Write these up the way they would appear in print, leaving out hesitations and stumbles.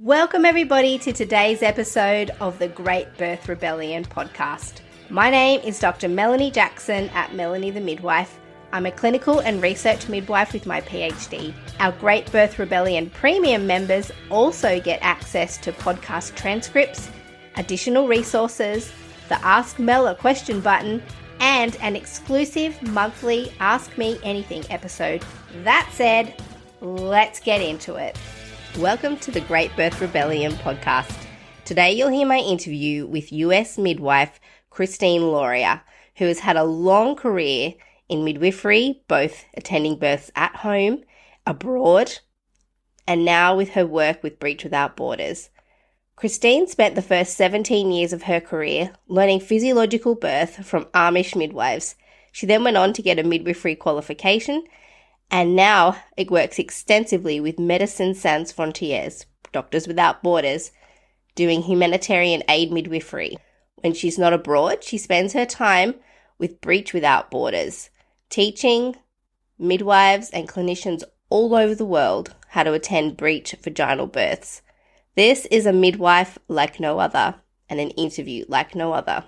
Welcome everybody to today's episode of the Great Birth Rebellion podcast. My name is Dr. Melanie Jackson at Melanie the Midwife. I'm a clinical and research midwife with my PhD. Our Great Birth Rebellion premium members also get access to podcast transcripts, additional resources, the Ask Mel a Question button, and an exclusive monthly Ask Me Anything episode. That said, let's get into it. Welcome to the Great Birth Rebellion podcast. Today you'll hear my interview with US midwife Kristine Lauria, who has had a long career in midwifery, both attending births at home, abroad, and now with her work with Breech Without Borders. Kristine spent the first 17 years of her career learning physiological birth from Amish midwives. She then went on to get a midwifery qualification, and now it works extensively with Médecins Sans Frontières, Doctors Without Borders, doing humanitarian aid midwifery. When she's not abroad, she spends her time with Breech Without Borders, teaching midwives and clinicians all over the world how to attend breech vaginal births. This is a midwife like no other and an interview like no other.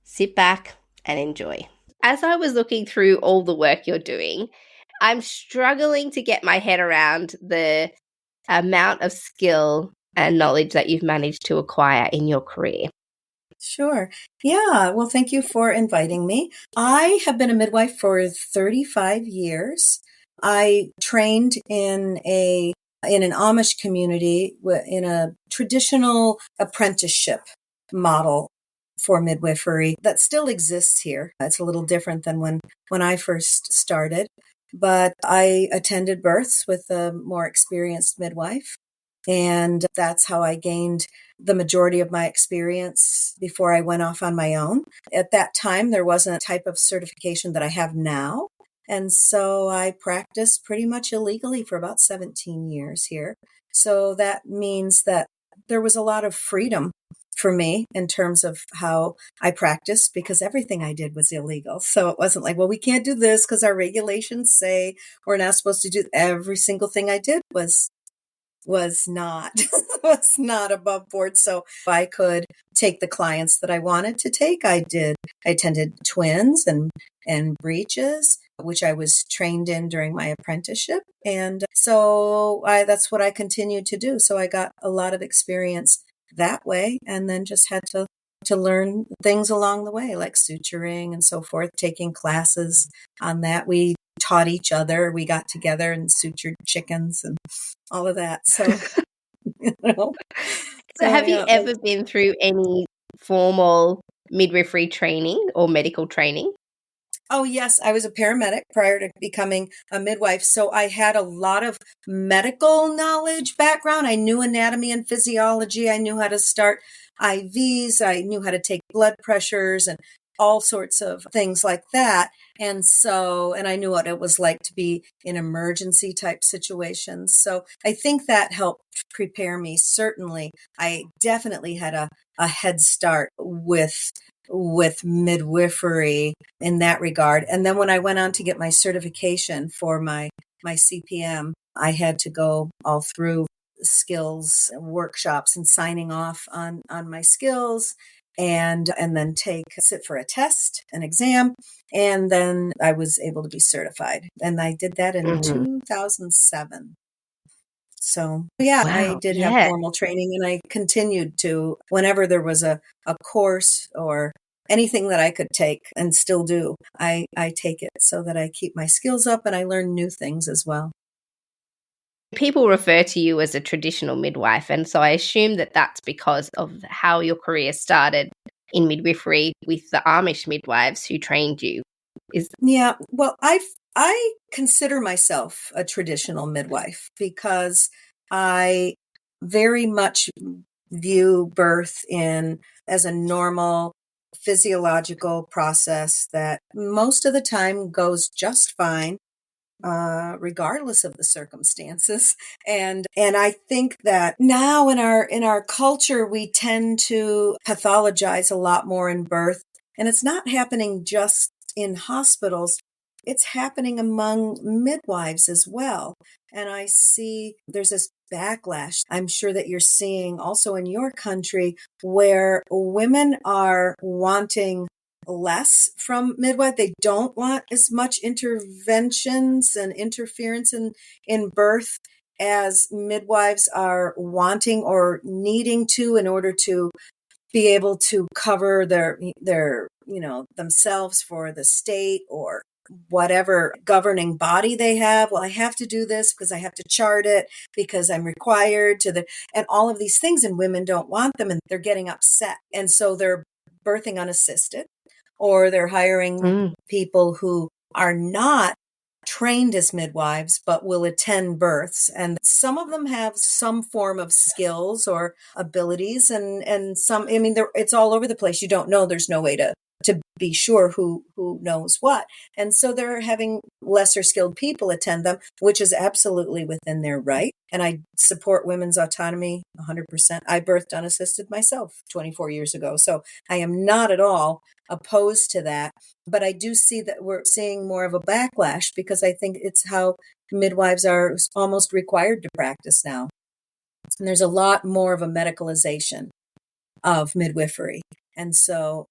Sit back and enjoy. As I was looking through all the work you're doing, I'm struggling to get my head around the amount of skill and knowledge that you've managed to acquire in your career. Sure. Yeah. Well, thank you for inviting me. I have been a midwife for 35 years. I trained in an Amish community in a traditional apprenticeship model for midwifery that still exists here. It's a little different than when I first started. But I attended births with a more experienced midwife, and that's how I gained the majority of my experience before I went off on my own. At that time, there wasn't a type of certification that I have now, and so I practiced pretty much illegally for about 17 years here. So that means that there was a lot of freedom for me in terms of how I practiced, because everything I did was illegal. So it wasn't like, well, we can't do this because our regulations say we're not supposed to do. Every single thing I did was not was not above board. So I could take the clients that I wanted to take. I did. I attended twins and breeches, which I was trained in during my apprenticeship. And so that's what I continued to do. So I got a lot of experience that way, and then just had to learn things along the way, like suturing and so forth, taking classes on that. We taught each other. We got together and sutured chickens and all of that. So, So have you ever been through any formal midwifery training or medical training? Oh, yes. I was a paramedic prior to becoming a midwife. So I had a lot of medical knowledge background. I knew anatomy and physiology. I knew how to start IVs. I knew how to take blood pressures and all sorts of things like that. And I knew what it was like to be in emergency type situations. So I think that helped prepare me. Certainly, I definitely had a head start with midwifery in that regard. And then when I went on to get my certification for my CPM, I had to go all through skills workshops and signing off on my skills, and then sit for a test, an exam, and then I was able to be certified. And I did that in 2007. So, yeah, wow. I did have formal training, and I continued to, whenever there was a course or anything that I could take and still do, I take it so that I keep my skills up and I learn new things as well. People refer to you as a traditional midwife, and so I assume that that's because of how your career started in midwifery with the Amish midwives who trained you. Yeah, well, I consider myself a traditional midwife because I very much view birth as a normal physiological process that most of the time goes just fine, regardless of the circumstances. And I think that now in our culture, we tend to pathologize a lot more in birth, and it's not happening just in hospitals. It's happening among midwives as well. And I see there's this backlash I'm sure that you're seeing also in your country, where women are wanting less from midwife. They don't want as much interventions and interference in birth as midwives are wanting or needing to, in order to be able to cover their themselves for the state or whatever governing body they have. Well, I have to do this because I have to chart it because I'm required to and all of these things, and women don't want them, and they're getting upset. And so they're birthing unassisted, or they're hiring people who are not trained as midwives but will attend births, and some of them have some form of skills or abilities, and some, I mean, it's all over the place. You don't know. There's no way to be sure who knows what. And so they're having lesser skilled people attend them, which is absolutely within their right. And I support women's autonomy 100%. I birthed unassisted myself 24 years ago. So I am not at all opposed to that. But I do see that we're seeing more of a backlash, because I think it's how midwives are almost required to practice now. And there's a lot more of a medicalization of midwifery. And so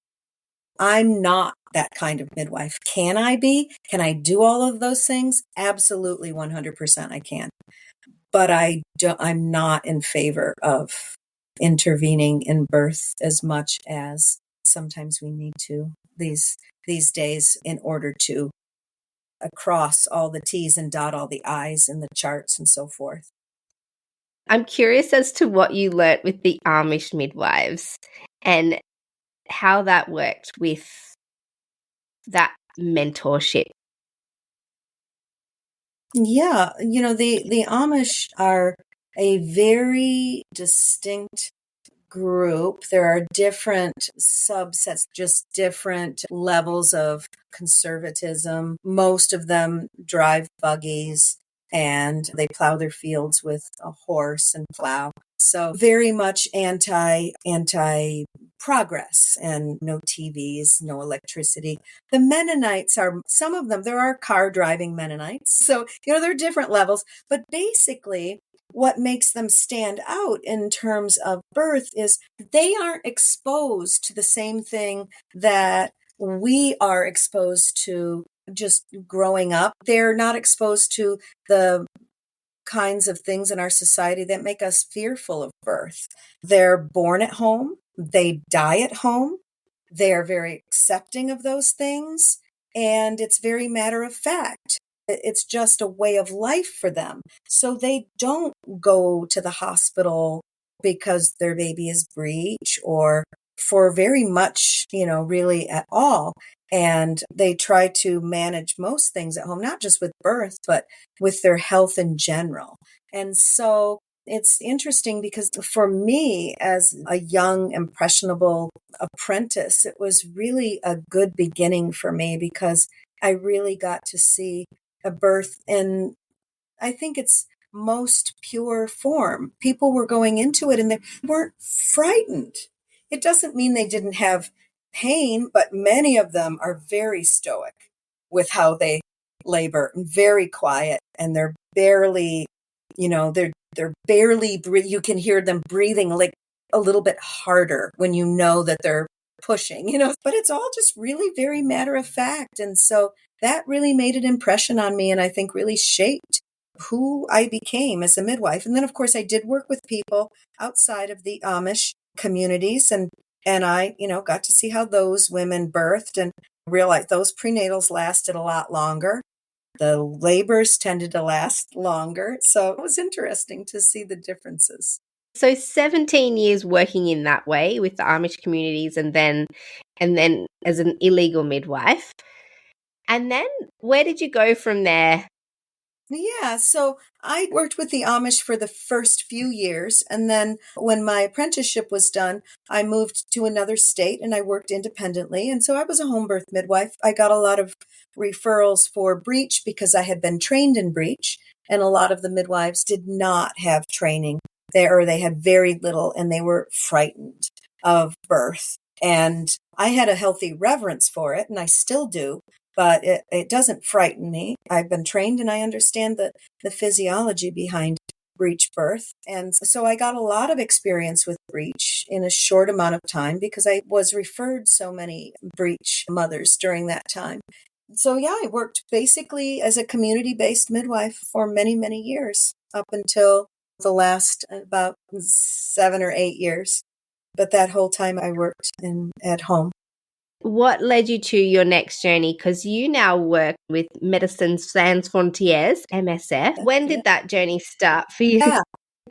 I'm not that kind of midwife. Can I be? Can I do all of those things? Absolutely, 100% I can. But I'm not in favor of intervening in birth as much as sometimes we need to these days, in order to cross all the T's and dot all the I's in the charts and so forth. I'm curious as to what you learnt with the Amish midwives and how that worked with that mentorship. Yeah, the Amish are a very distinct group. There are different subsets, just different levels of conservatism. Most of them drive buggies, and they plow their fields with a horse and plow. So very much anti progress, and no TVs, no electricity. The Mennonites are, some of them, there are car driving Mennonites. So, there are different levels, but basically what makes them stand out in terms of birth is they aren't exposed to the same thing that we are exposed to just growing up. They're not exposed to the kinds of things in our society that make us fearful of birth. They're born at home. They die at home. They're very accepting of those things. And it's very matter of fact. It's just a way of life for them. So they don't go to the hospital because their baby is breech, or for very much, really at all. And they try to manage most things at home, not just with birth, but with their health in general. And so it's interesting, because for me, as a young, impressionable apprentice, it was really a good beginning for me, because I really got to see a birth in, I think, its most pure form. People were going into it and they weren't frightened. It doesn't mean they didn't have pain, but many of them are very stoic with how they labor, and very quiet, and they're barely, they're barely you can hear them breathing like a little bit harder when you know that they're pushing, but it's all just really very matter of fact. And so that really made an impression on me, and I think really shaped who I became as a midwife. And then, of course, I did work with people outside of the Amish communities, and I, got to see how those women birthed, and realized those prenatals lasted a lot longer. The labors tended to last longer. So it was interesting to see the differences. So 17 years working in that way with the Amish communities, and then as an illegal midwife. And then where did you go from there? Yeah, so I worked with the Amish for the first few years. And then when my apprenticeship was done, I moved to another state and I worked independently. And so I was a home birth midwife. I got a lot of referrals for breech because I had been trained in breech. And a lot of the midwives did not have training there, or they had very little, and they were frightened of birth. And I had a healthy reverence for it, and I still do. But it doesn't frighten me. I've been trained and I understand the physiology behind breech birth. And so I got a lot of experience with breech in a short amount of time because I was referred so many breech mothers during that time. So yeah, I worked basically as a community-based midwife for many, many years up until the last about 7 or 8 years. But that whole time I worked at home. What led you to your next journey? Because you now work with Médecins Sans Frontières, MSF. When Yeah. did that journey start for you? Yeah.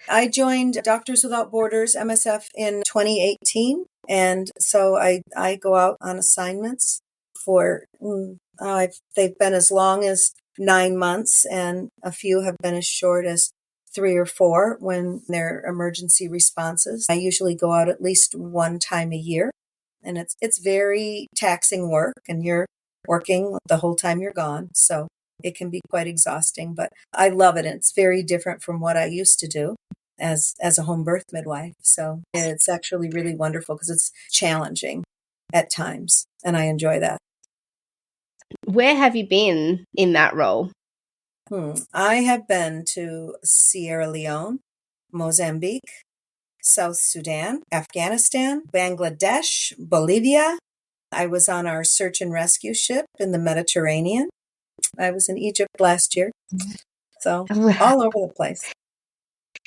I joined Doctors Without Borders, MSF, in 2018. And so I go out on assignments for, they've been as long as 9 months, and a few have been as short as 3 or 4 when they're emergency responses. I usually go out at least one time a year, and it's very taxing work, and you're working the whole time you're gone. So it can be quite exhausting, but I love it. And it's very different from what I used to do as a home birth midwife. So it's actually really wonderful because it's challenging at times, and I enjoy that. Where have you been in that role? I have been to Sierra Leone, Mozambique, South Sudan, Afghanistan, Bangladesh, Bolivia. I was on our search and rescue ship in the Mediterranean. I was in Egypt last year. So all over the place.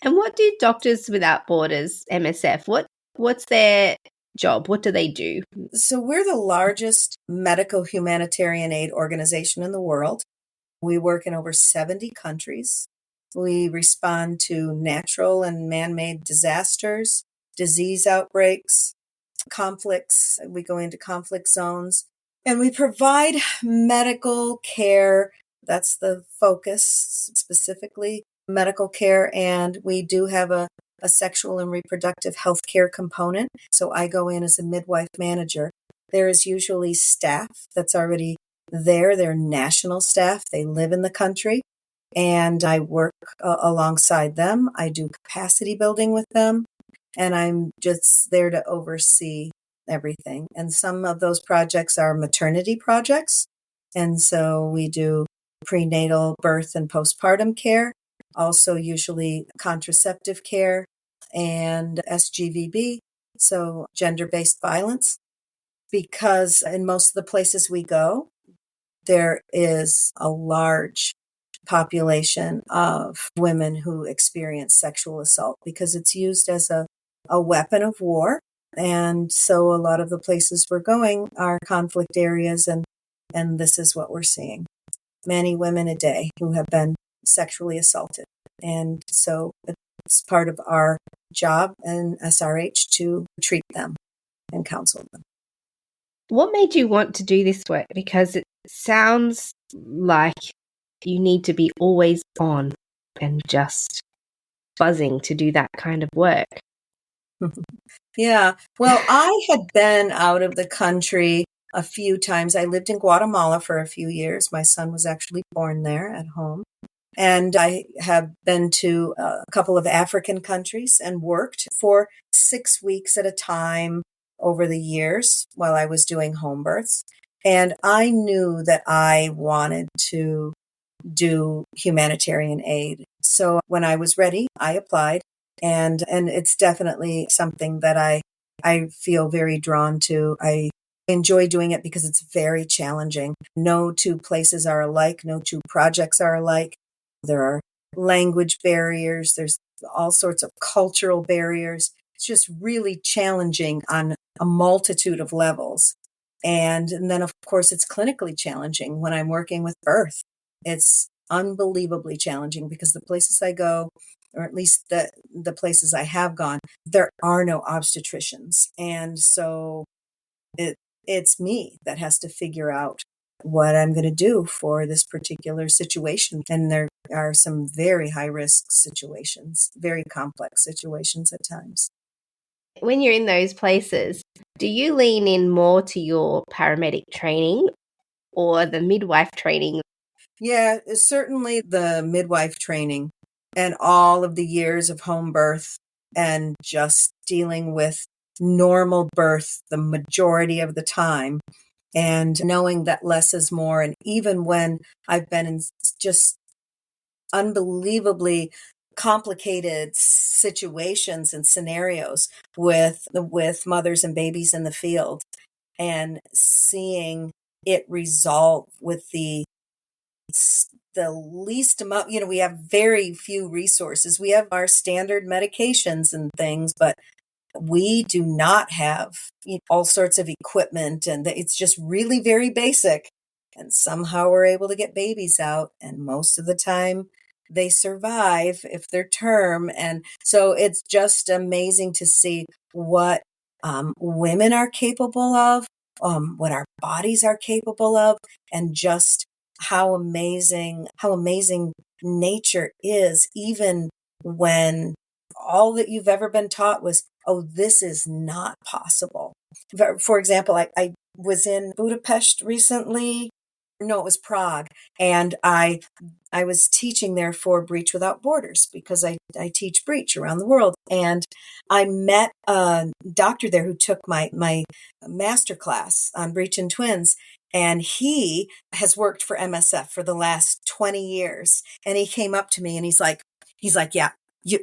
And what do Doctors Without Borders, MSF, what's their job? What do they do? So we're the largest medical humanitarian aid organization in the world. We work in over 70 countries. We respond to natural and man-made disasters, disease outbreaks, conflicts. We go into conflict zones, and we provide medical care. That's the focus, specifically medical care. And we do have a sexual and reproductive health care component. So I go in as a midwife manager. There is usually staff that's already there. They're national staff. They live in the country, and I work alongside them. I do capacity building with them, and I'm just there to oversee everything. And some of those projects are maternity projects. And so we do prenatal, birth, and postpartum care, also usually contraceptive care and SGVB, so gender-based violence, because in most of the places we go, there is a large population of women who experience sexual assault because it's used as a weapon of war. And so a lot of the places we're going are conflict areas, and this is what we're seeing. Many women a day who have been sexually assaulted. And so it's part of our job in SRH to treat them and counsel them. What made you want to do this work? Because it sounds like you need to be always on and just buzzing to do that kind of work. Yeah. Well, I had been out of the country a few times. I lived in Guatemala for a few years. My son was actually born there at home. And I have been to a couple of African countries and worked for 6 weeks at a time over the years while I was doing home births. And I knew that I wanted to do humanitarian aid. So when I was ready, I applied. And it's definitely something that I feel very drawn to. I enjoy doing it because it's very challenging. No two places are alike. No two projects are alike. There are language barriers. There's all sorts of cultural barriers. It's just really challenging on a multitude of levels. And then, of course, it's clinically challenging when I'm working with birth. It's unbelievably challenging because the places I go, or at least the places I have gone, there are no obstetricians. And so it's me that has to figure out what I'm going to do for this particular situation. And there are some very high risk situations, very complex situations at times. When you're in those places, do you lean in more to your paramedic training or the midwife training? Yeah, certainly the midwife training and all of the years of home birth and just dealing with normal birth the majority of the time, and knowing that less is more. And even when I've been in just unbelievably complicated situations and scenarios with mothers and babies in the field, and seeing it resolve with the least amount. We have very few resources. We have our standard medications and things, but we do not have all sorts of equipment, and it's just really very basic. And somehow we're able to get babies out, and most of the time they survive if they're term. And so it's just amazing to see what women are capable of, what our bodies are capable of, and just how amazing nature is, even when all that you've ever been taught was, oh, this is not possible. For example, I was in Budapest recently. No, it was Prague. And I was teaching there for Breach Without Borders, because I teach breach around the world. And I met a doctor there who took my master class on breach in twins. And he has worked for MSF for the last 20 years. And he came up to me and he's like, yeah, you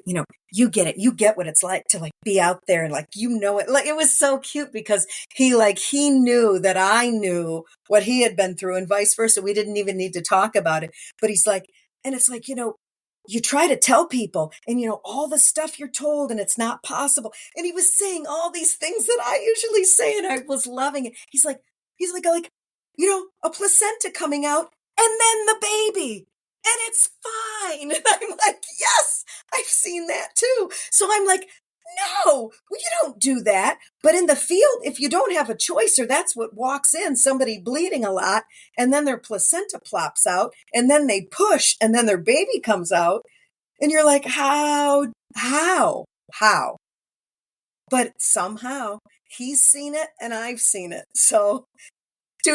get it. You get what it's like to be out there and it. It was so cute because he knew that I knew what he had been through and vice versa. We didn't even need to talk about it. But he's like, and it's like, you try to tell people and, all the stuff you're told and it's not possible. And he was saying all these things that I usually say, and I was loving it. He's like, a placenta coming out and then the baby. And it's fine. And I'm like, yes, I've seen that too. So I'm like, no, you don't do that. But in the field, if you don't have a choice, or that's what walks in, somebody bleeding a lot, and then their placenta plops out, and then they push, and then their baby comes out, and you're like, how? But somehow he's seen it and I've seen it. So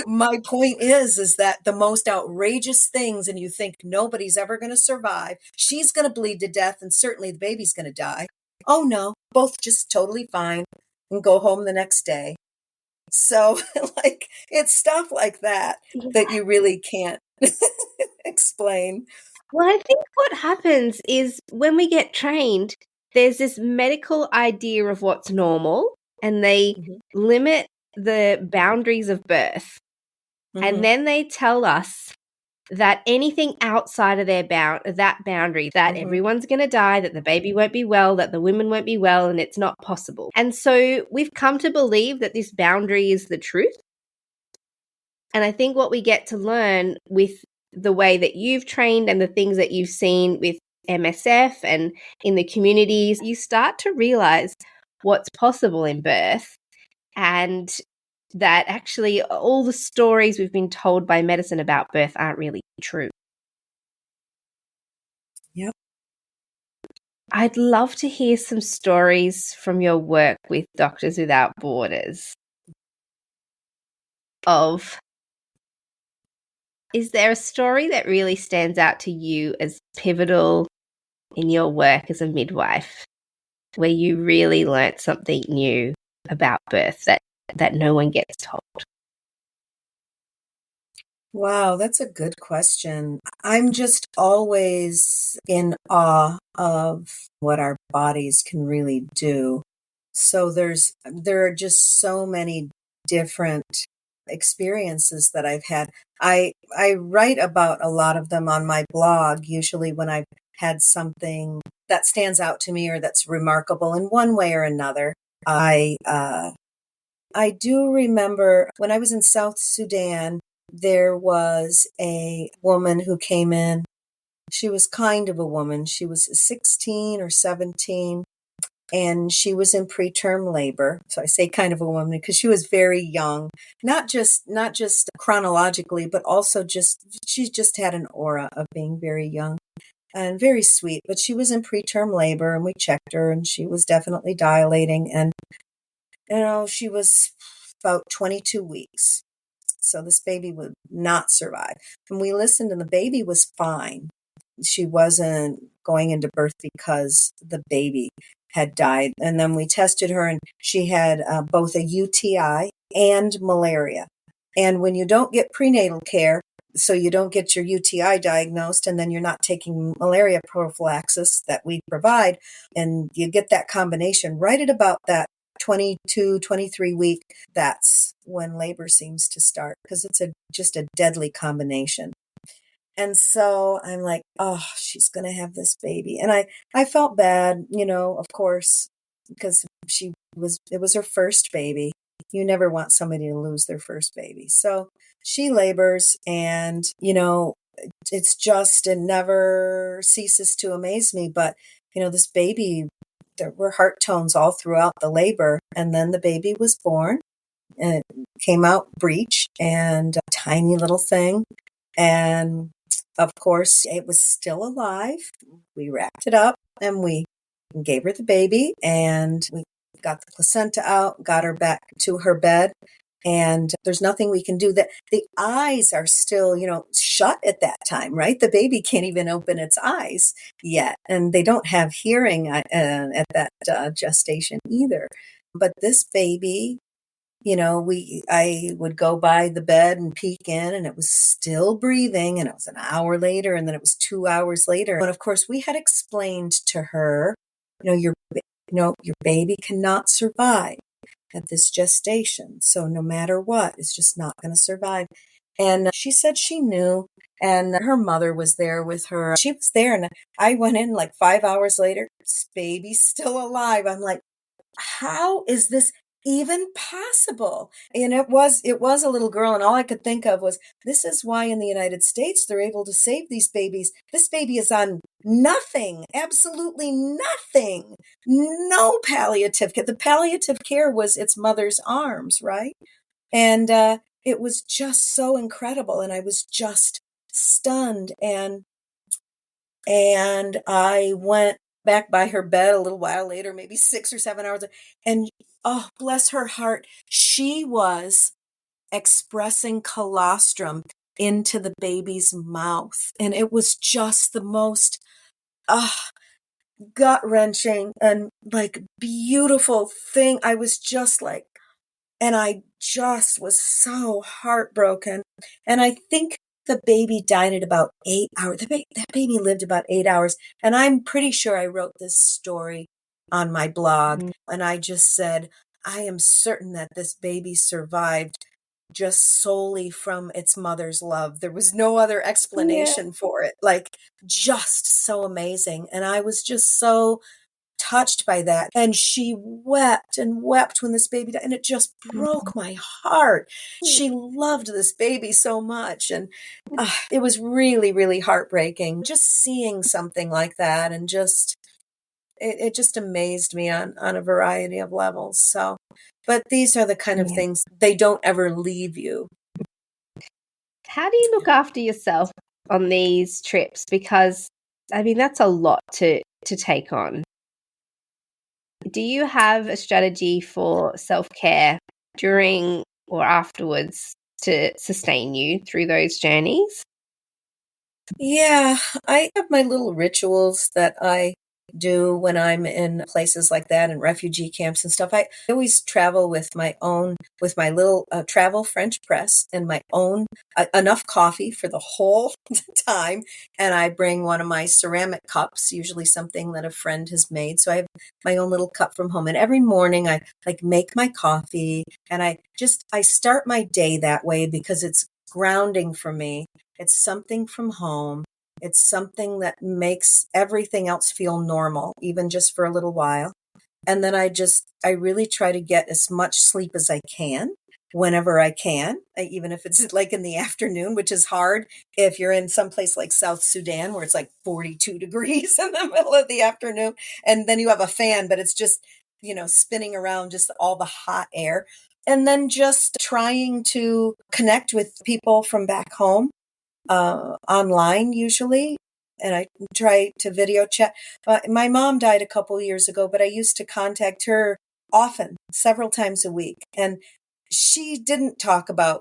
my point is that the most outrageous things, and you think nobody's ever going to survive, she's going to bleed to death, and certainly the baby's going to die. Oh no, both just totally fine and go home the next day. So it's stuff like that that you really can't explain. Well, I think what happens is when we get trained, there's this medical idea of what's normal, and they limit the boundaries of birth. And then they tell us that anything outside of that boundary, that everyone's going to die, that the baby won't be well, that the women won't be well, and it's not possible. And so we've come to believe that this boundary is the truth. And I think what we get to learn with the way that you've trained and the things that you've seen with MSF and in the communities, you start to realize what's possible in birth, and that actually all the stories we've been told by medicine about birth aren't really true. Yep. I'd love to hear some stories from your work with Doctors Without Borders is there a story that really stands out to you as pivotal in your work as a midwife, where you really learnt something new about birth that no one gets told? Wow, that's a good question. I'm just always in awe of what our bodies can really do. So there are just so many different experiences that I've had. I write about a lot of them on my blog, usually when I've had something that stands out to me or that's remarkable in one way or another. I do remember when I was in South Sudan, there was a woman who came in. She was kind of a woman. She was 16 or 17, and she was in preterm labor. So I say kind of a woman because she was very young, not just chronologically, but also she just had an aura of being very young and very sweet. But she was in preterm labor, and we checked her, and she was definitely dilating, and she was about 22 weeks. So this baby would not survive. And we listened, and the baby was fine. She wasn't going into birth because the baby had died. And then we tested her, and she had both a UTI and malaria. And when you don't get prenatal care, so you don't get your UTI diagnosed, and then you're not taking malaria prophylaxis that we provide. And you get that combination right at about that 22, 23 week. That's when labor seems to start, because it's just a deadly combination. And so I'm like, oh, she's going to have this baby. And I felt bad, of course, because it was her first baby. You never want somebody to lose their first baby. So she labors, and, it never ceases to amaze me. But, this baby, there were heart tones all throughout the labor. And then the baby was born, and it came out breech, and a tiny little thing. And of course, it was still alive. We wrapped it up, and we gave her the baby, and we got the placenta out, got her back to her bed. And there's nothing we can do. That the eyes are still, shut at that time, right? The baby can't even open its eyes yet. And they don't have hearing at that gestation either. But this baby, I would go by the bed and peek in, and it was still breathing, and it was an hour later, and then it was 2 hours later. And of course, we had explained to her, your baby cannot survive at this gestation. So no matter what, it's just not going to survive. And she said she knew, and her mother was there with her. She was there, and I went in like 5 hours later. This baby's still alive. I'm like, how is this even possible? And it was a little girl, and all I could think of was, this is why in the United States they're able to save these babies. This baby is on nothing, absolutely nothing, no palliative care. The palliative care was its mother's arms, right? And it was just so incredible, and I was just stunned. And I went back by her bed a little while later, maybe 6 or 7 hours. And oh, bless her heart, she was expressing colostrum into the baby's mouth. And it was just the most gut-wrenching and like beautiful thing. I was just like, and I just was so heartbroken. And I think the baby died at about 8 hours. That baby lived about 8 hours. And I'm pretty sure I wrote this story on my blog. Mm-hmm. And I just said, I am certain that this baby survived just solely from its mother's love. There was no other explanation for it. Like, just so amazing. And I was just so touched by that. And she wept and wept when this baby died, and it just broke my heart. She loved this baby so much. And it was really, really heartbreaking just seeing something like that. And just, it just amazed me on a variety of levels. So, but these are the kind of things, they don't ever leave you. How do you look after yourself on these trips? Because, I mean, that's a lot to take on. Do you have a strategy for self-care during or afterwards to sustain you through those journeys? Yeah, I have my little rituals that I do when I'm in places like that, and refugee camps and stuff. I always travel with my little travel French press, and my own enough coffee for the whole time. And I bring one of my ceramic cups, usually something that a friend has made. So I have my own little cup from home. And every morning I make my coffee, and I start my day that way because it's grounding for me. It's something from home. It's something that makes everything else feel normal, even just for a little while. And then I really try to get as much sleep as I can, whenever I can, even if it's like in the afternoon, which is hard if you're in some place like South Sudan where it's like 42 degrees in the middle of the afternoon. And then you have a fan, but it's just, spinning around just all the hot air. And then just trying to connect with people from back home. Online usually, and I try to video chat. My mom died a couple years ago, but I used to contact her often, several times a week, and she didn't talk about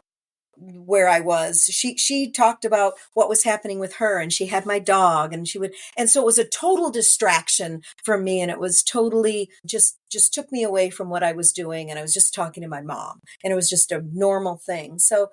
where I was. She talked about what was happening with her, and she had my dog, and so it was a total distraction from me, and it was totally just took me away from what I was doing, and I was just talking to my mom, and it was just a normal thing. So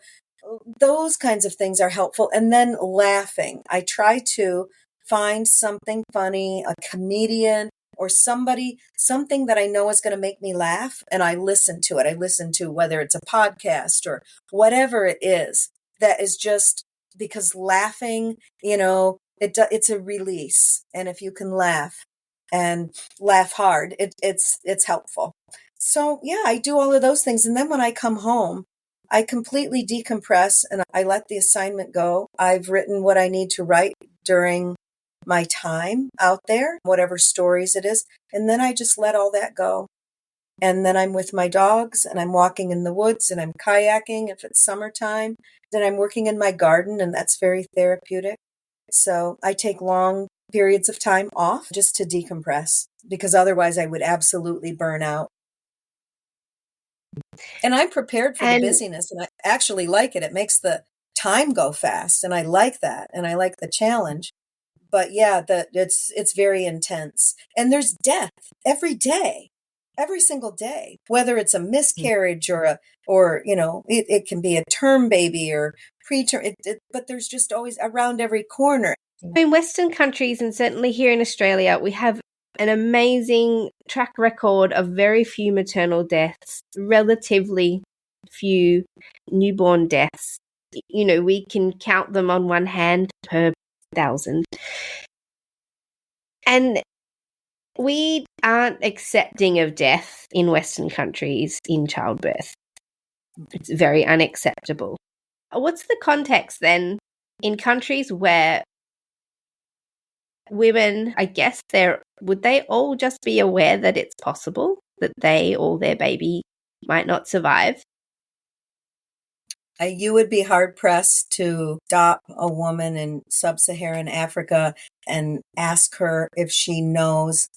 those kinds of things are helpful. And then laughing. I try to find something funny, a comedian or something that I know is going to make me laugh. And I listen to it. I listen to whether it's a podcast or whatever it is that is just because laughing, it's a release. And if you can laugh and laugh hard, it's helpful. So yeah, I do all of those things. And then when I come home, I completely decompress and I let the assignment go. I've written what I need to write during my time out there, whatever stories it is. And then I just let all that go. And then I'm with my dogs and I'm walking in the woods and I'm kayaking. If it's summertime, then I'm working in my garden and that's very therapeutic. So I take long periods of time off just to decompress because otherwise I would absolutely burn out. And I'm prepared for the busyness and I actually like it. It makes the time go fast and I like that and I like the challenge. But yeah, it's very intense. And there's death every day, every single day, whether it's a miscarriage or it can be a term baby or preterm, but there's just always around every corner. In Western countries and certainly here in Australia, we have an amazing track record of very few maternal deaths, relatively few newborn deaths. We can count them on one hand per 1,000. And we aren't accepting of death in Western countries in childbirth. It's very unacceptable. What's the context then in countries where women, I guess would they all just be aware that it's possible that they or their baby might not survive? You would be hard pressed to stop a woman in sub-Saharan Africa and ask her if she knows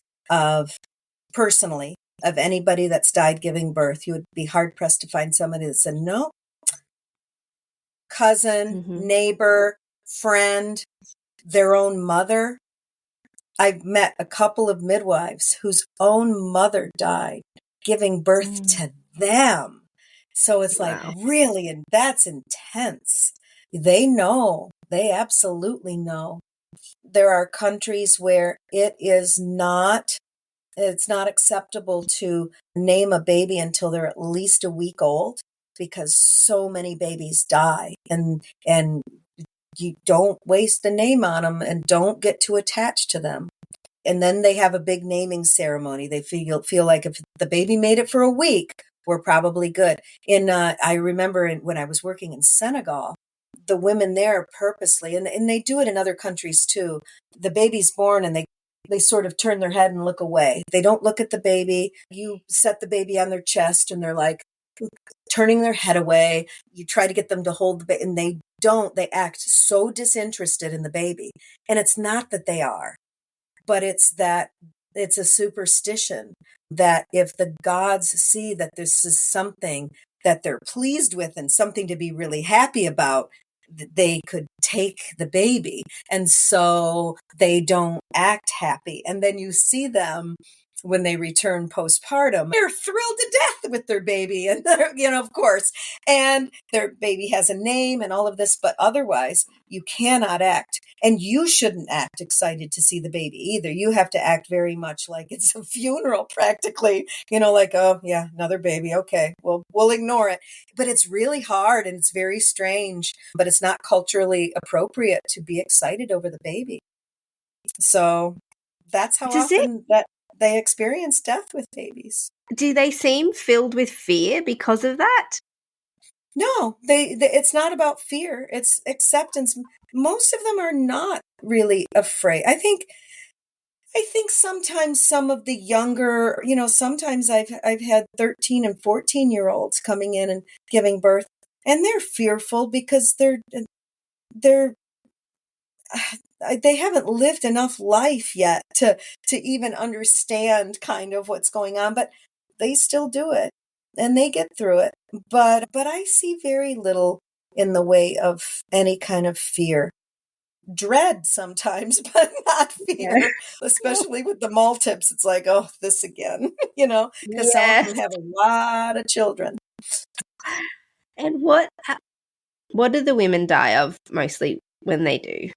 personally of anybody that's died giving birth. You would be hard pressed to find somebody that said, no, cousin, neighbor, friend, their own mother. I've met a couple of midwives whose own mother died giving birth to them. So it's like, really, and that's intense. They know, they absolutely know. There are countries where it's not acceptable to name a baby until they're at least a week old because so many babies die and you don't waste a name on them and don't get too attached to them. And then they have a big naming ceremony. They feel like if the baby made it for a week, we're probably good. I remember when I was working in Senegal, the women there purposely, and they do it in other countries too. The baby's born and they sort of turn their head and look away. They don't look at the baby. You set the baby on their chest and they're like turning their head away. You try to get them to hold the baby and they don't. They act so disinterested in the baby. And it's not that they are. But it's a superstition that if the gods see that this is something that they're pleased with and something to be really happy about, they could take the baby. And so they don't act happy. And then you see them when they return postpartum, they're thrilled to death with their baby. And, of course, and their baby has a name and all of this, but otherwise you cannot act. And you shouldn't act excited to see the baby either. You have to act very much like it's a funeral practically, like, oh yeah, another baby. Okay, we'll ignore it. But it's really hard and it's very strange, but it's not culturally appropriate to be excited over the baby. So that's how often that they experience death with babies. Do they seem filled with fear because of that? No, it's not about fear. It's acceptance. Most of them are not really afraid. I think sometimes some of the younger, sometimes I've had 13 and 14-year-olds coming in and giving birth, and they're fearful because they haven't lived enough life yet to even understand kind of what's going on, but they still do it and they get through it. But I see very little in the way of any kind of fear. Dread sometimes, but not fear, especially with the multips. It's like, oh, this again, because some of them have a lot of children. And What do the women die of mostly when they do?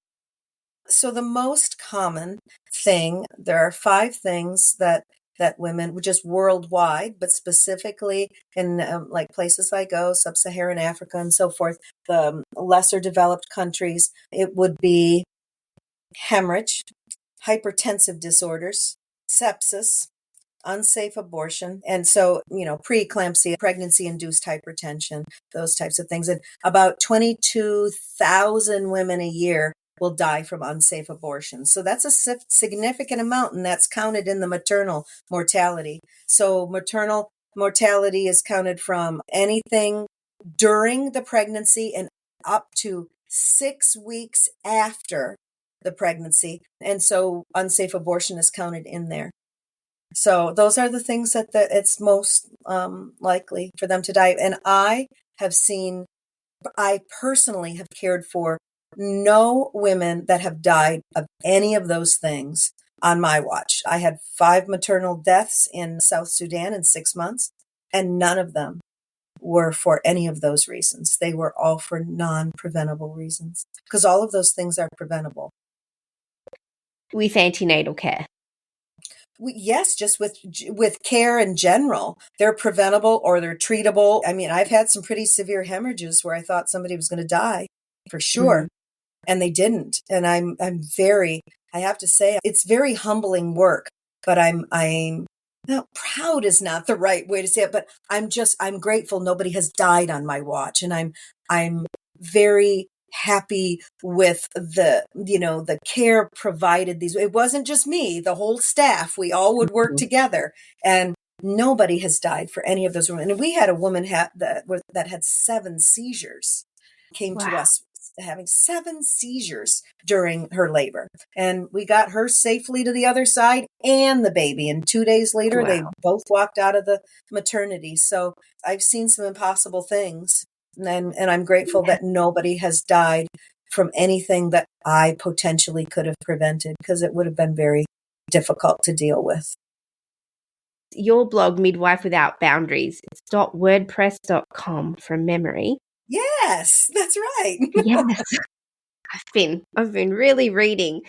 So the most common thing, there are 5 things that women, just worldwide, but specifically in like places I go, sub-Saharan Africa and so forth, the lesser developed countries, it would be hemorrhage, hypertensive disorders, sepsis, unsafe abortion. And so, preeclampsia, pregnancy-induced hypertension, those types of things. And about 22,000 women a year will die from unsafe abortion. So that's a significant amount, and that's counted in the maternal mortality. So maternal mortality is counted from anything during the pregnancy and up to 6 weeks after the pregnancy. And so unsafe abortion is counted in there. So those are the things that it's most likely for them to die. And I personally have cared for no women that have died of any of those things on my watch. I had 5 maternal deaths in South Sudan in 6 months, and none of them were for any of those reasons. They were all for non-preventable reasons, because all of those things are preventable. With antenatal care? Yes, just with care in general. They're preventable or they're treatable. I mean, I've had some pretty severe hemorrhages where I thought somebody was going to die for sure, and they didn't. And I have to say, it's very humbling work, but I'm no, proud is not the right way to say it, but I'm grateful nobody has died on my watch. And I'm very happy with the care provided. It wasn't just me, the whole staff, we all would work together, and nobody has died for any of those women. And we had a woman that had 7 seizures, came to us having 7 seizures during her labor, and we got her safely to the other side and the baby. And 2 days later, they both walked out of the maternity. So I've seen some impossible things. And I'm grateful that nobody has died from anything that I potentially could have prevented, because it would have been very difficult to deal with. Your blog, Midwife Without Boundaries, it's .wordpress.com from memory. Yes, that's right. Yes. I've been really reading.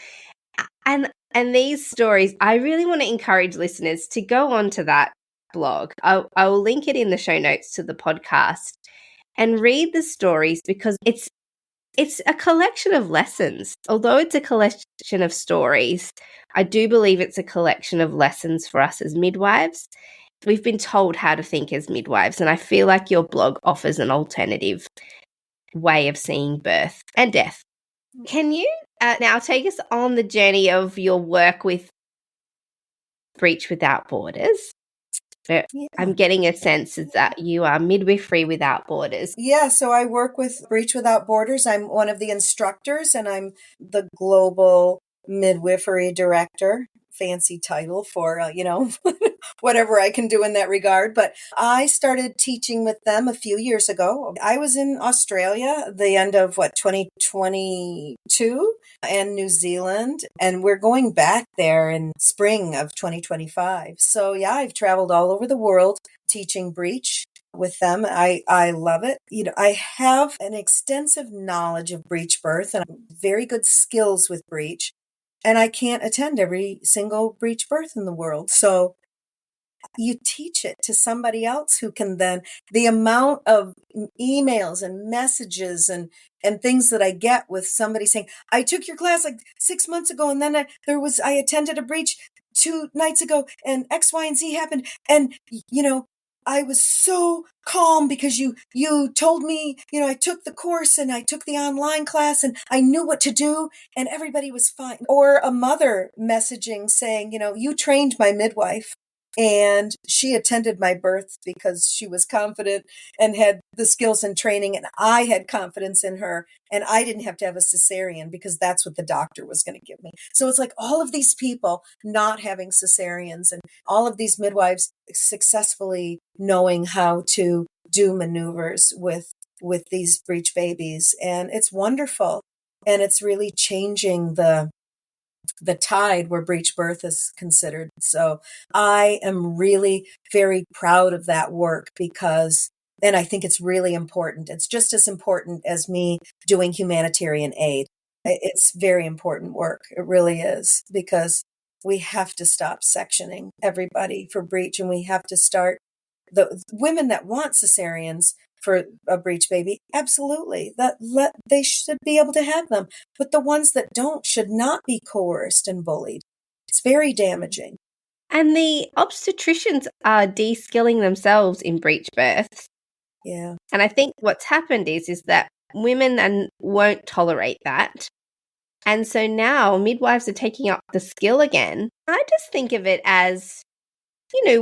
And these stories, I really want to encourage listeners to go onto that blog. I will link it in the show notes to the podcast and read the stories, because it's a collection of lessons. Although it's a collection of stories, I do believe it's a collection of lessons for us as midwives. We've been told how to think as midwives, and I feel like your blog offers an alternative way of seeing birth and death. Can you now take us on the journey of your work with Breach Without Borders? Yeah. I'm getting a sense that you are Midwifery Without Borders. Yeah, so I work with Breach Without Borders. I'm one of the instructors, and I'm the global midwifery director. Fancy title for, whatever I can do in that regard. But I started teaching with them a few years ago. I was in Australia the end of 2022, and New Zealand, and we're going back there in spring of 2025. So yeah, I've traveled all over the world teaching breech with them. I love it. I have an extensive knowledge of breech birth and very good skills with breech. And I can't attend every single breech birth in the world. So you teach it to somebody else who can then, the amount of emails and messages and things that I get with somebody saying, I took your class like 6 months ago, and then I attended a breech 2 nights ago, and X, Y, and Z happened. And, I was so calm because you told me, I took the course and I took the online class and I knew what to do, and everybody was fine. Or a mother messaging saying, you trained my midwife, and she attended my birth because she was confident and had the skills and training, and I had confidence in her, and I didn't have to have a cesarean because that's what the doctor was going to give me. So it's like all of these people not having cesareans, and all of these midwives successfully knowing how to do maneuvers with these breech babies. And it's wonderful. And it's really changing the tide where breech birth is considered. So I am really very proud of that work, because And I think it's really important. It's just as important as me doing humanitarian aid. It's very important work. It really is, because we have to stop sectioning everybody for breech, and we have to start the women that want cesareans for a breech baby. Absolutely. They should be able to have them. But the ones that don't should not be coerced and bullied. It's very damaging. And the obstetricians are de-skilling themselves in breech births. Yeah. And I think what's happened is that women won't tolerate that. And so now midwives are taking up the skill again. I just think of it as,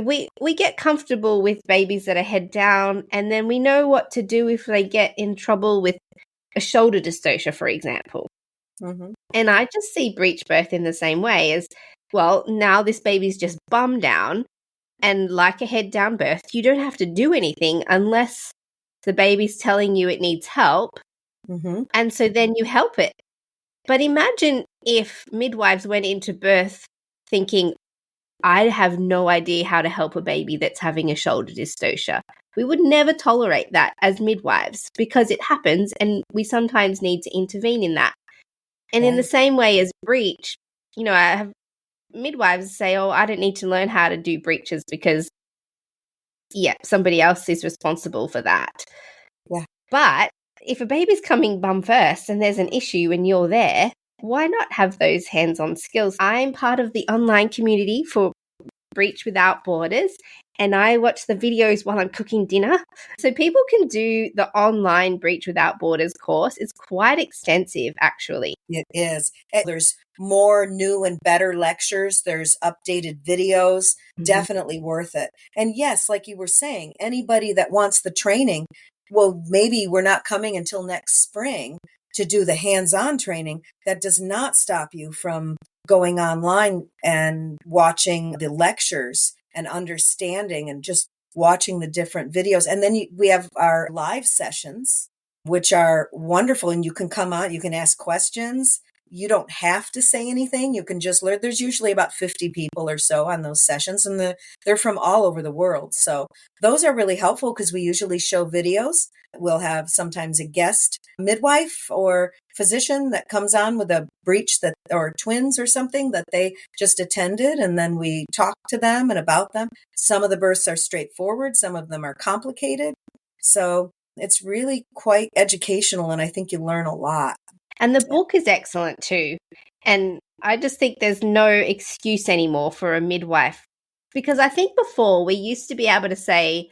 we get comfortable with babies that are head down, and then we know what to do if they get in trouble with a shoulder dystocia, for example. Mm-hmm. And I just see breech birth in the same way as, well, now this baby's just bum down, and like a head down birth, you don't have to do anything unless the baby's telling you it needs help. Mm-hmm. And so then you help it. But imagine if midwives went into birth thinking, I have no idea how to help a baby that's having a shoulder dystocia. We would never tolerate that as midwives, because it happens and we sometimes need to intervene in that. And in the same way as breech, I have midwives say, oh, I don't need to learn how to do breeches because, somebody else is responsible for that. Yeah. But if a baby's coming bum first and there's an issue and you're there, why not have those hands-on skills? I'm part of the online community for Breech Without Borders, and I watch the videos while I'm cooking dinner. So people can do the online Breech Without Borders course. It's quite extensive, actually. It is. There's more new and better lectures. There's updated videos. Mm-hmm. Definitely worth it. And yes, like you were saying, anybody that wants the training, well, maybe we're not coming until next spring to do the hands-on training. That does not stop you from going online and watching the lectures and understanding and just watching the different videos. And then we have our live sessions, which are wonderful. And you can come on, you can ask questions. You don't have to say anything. You can just learn. There's usually about 50 people or so on those sessions, and they're from all over the world. So those are really helpful because we usually show videos. We'll have sometimes a guest midwife or physician that comes on with a breech or twins or something that they just attended, and then we talk to them and about them. Some of the births are straightforward. Some of them are complicated. So it's really quite educational, and I think you learn a lot. And the book is excellent too. And I just think there's no excuse anymore for a midwife, because I think before we used to be able to say,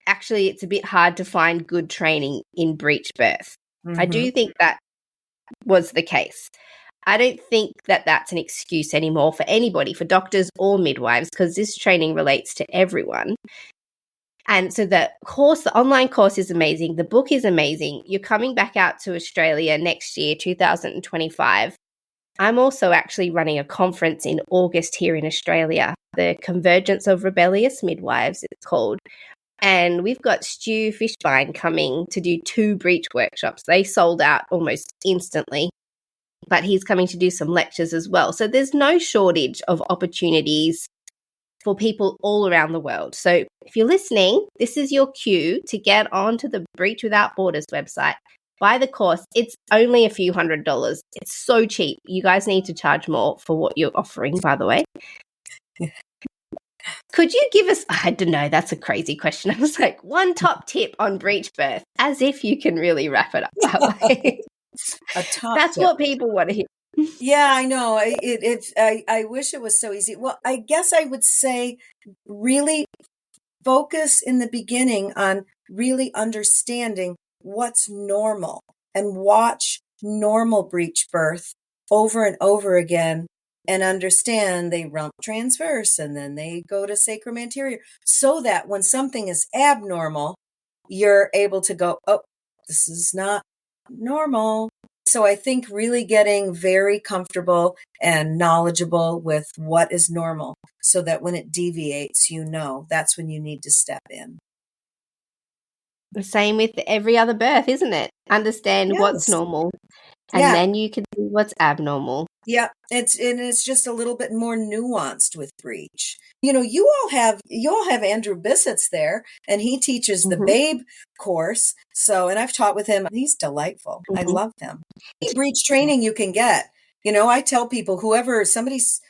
actually, it's a bit hard to find good training in breech birth. Mm-hmm. I do think that was the case. I don't think that that's an excuse anymore for anybody, for doctors or midwives, because this training relates to everyone. And so the online course is amazing. The book is amazing. You're coming back out to Australia next year, 2025. I'm also actually running a conference in August here in Australia, the Convergence of Rebellious Midwives, it's called. And we've got Stu Fishbein coming to do 2 breech workshops. They sold out almost instantly, but he's coming to do some lectures as well. So there's no shortage of opportunities for people all around the world. So if you're listening, this is your cue to get onto the Breech Without Borders website, buy the course. It's only a few $100s. It's so cheap. You guys need to charge more for what you're offering, by the way. Could you give us, I don't know, that's a crazy question. I was like, one top tip on breech birth, as if you can really wrap it up that way. That's tip. What people want to hear. Yeah, I know. I wish it was so easy. Well, I guess I would say really focus in the beginning on really understanding what's normal and watch normal breech birth over and over again and understand they rump transverse and then they go to sacrum anterior, so that when something is abnormal, you're able to go, oh, this is not normal. So I think really getting very comfortable and knowledgeable with what is normal, so that when it deviates, that's when you need to step in. The same with every other birth, isn't it? Understand what's normal, and then you can see what's abnormal. Yeah, it's just a little bit more nuanced with breech. You all have Andrew Bissett's there, and he teaches the Hmm. babe course. So, and I've taught with him. He's delightful. I Hmm. love him. Any breech training you can get. I tell people, whoever somebody's